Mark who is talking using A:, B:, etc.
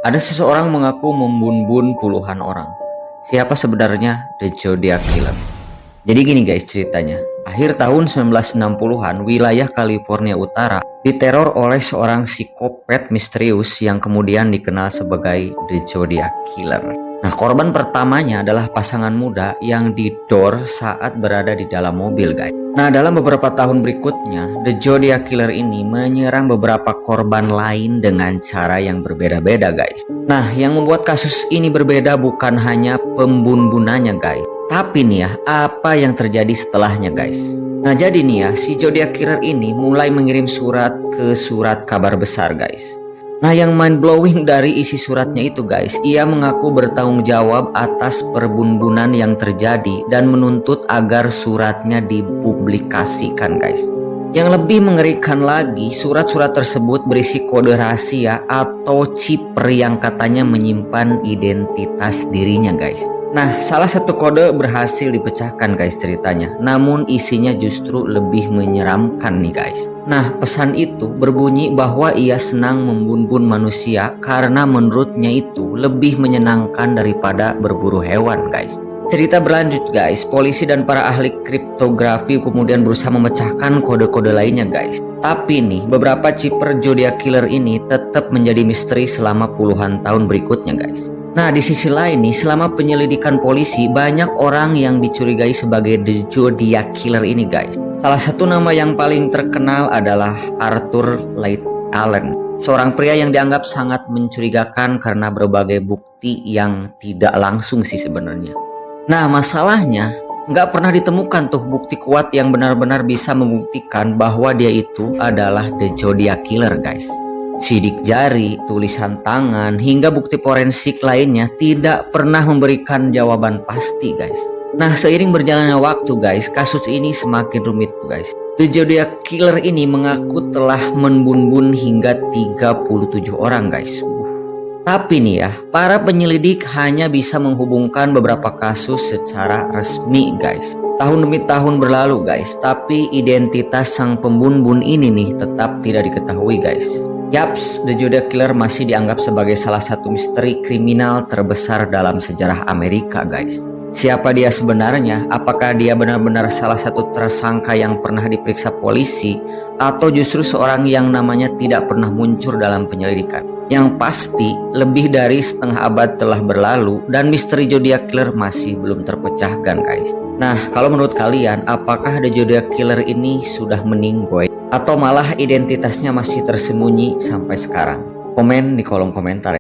A: Ada seseorang mengaku membunuh puluhan orang. Siapa sebenarnya The Zodiac Killer? Jadi gini guys ceritanya. Akhir tahun 1960-an, wilayah California Utara diteror oleh seorang psikopat misterius yang kemudian dikenal sebagai The Zodiac Killer. Nah, korban pertamanya adalah pasangan muda yang didor saat berada di dalam mobil guys. Nah, dalam beberapa tahun berikutnya, The Zodiac Killer ini menyerang beberapa korban lain dengan cara yang berbeda-beda guys. Nah, yang membuat kasus ini berbeda bukan hanya pembunuhannya guys, tapi nih ya, apa yang terjadi setelahnya guys. Nah, jadi nih ya, si Zodiac Killer ini mulai mengirim surat ke surat kabar besar guys. Nah, yang mind blowing dari isi suratnya itu guys, ia mengaku bertanggung jawab atas perbunuhan yang terjadi dan menuntut agar suratnya dipublikasikan guys. Yang lebih mengerikan lagi, surat-surat tersebut berisi kode rahasia atau chipper yang katanya menyimpan identitas dirinya guys. Nah, salah satu kode berhasil dipecahkan guys ceritanya. Namun isinya justru lebih menyeramkan nih guys. Nah, pesan itu berbunyi bahwa ia senang membunuh manusia karena menurutnya itu lebih menyenangkan daripada berburu hewan guys. Cerita berlanjut guys, polisi dan para ahli kriptografi kemudian berusaha memecahkan kode-kode lainnya guys. Tapi nih, beberapa chipper Zodiac Killer ini tetap menjadi misteri selama puluhan tahun berikutnya guys. Nah, di sisi lain nih, selama penyelidikan polisi, banyak orang yang dicurigai sebagai The Zodiac Killer ini guys. Salah satu nama yang paling terkenal adalah Arthur Leigh Allen, seorang pria yang dianggap sangat mencurigakan karena berbagai bukti yang tidak langsung sih sebenarnya. Nah, masalahnya nggak pernah ditemukan tuh bukti kuat yang benar-benar bisa membuktikan bahwa dia itu adalah The Zodiac Killer guys. Sidik jari, tulisan tangan, hingga bukti forensik lainnya tidak pernah memberikan jawaban pasti guys. Nah, seiring berjalannya waktu guys, kasus ini semakin rumit guys. The Zodiac Killer ini mengaku telah membunuh hingga 37 orang guys. Tapi nih ya, para penyelidik hanya bisa menghubungkan beberapa kasus secara resmi guys. Tahun demi tahun berlalu guys, tapi identitas sang pembunuh ini nih tetap tidak diketahui guys. Yaps, The Zodiac Killer masih dianggap sebagai salah satu misteri kriminal terbesar dalam sejarah Amerika guys. Siapa dia sebenarnya? Apakah dia benar-benar salah satu tersangka yang pernah diperiksa polisi, atau justru seorang yang namanya tidak pernah muncul dalam penyelidikan? Yang pasti, lebih dari setengah abad telah berlalu dan misteri Zodiac Killer masih belum terpecahkan guys. Nah, kalau menurut kalian, apakah The Zodiac Killer ini sudah meninggoy atau malah identitasnya masih tersembunyi sampai sekarang? Komen di kolom komentar.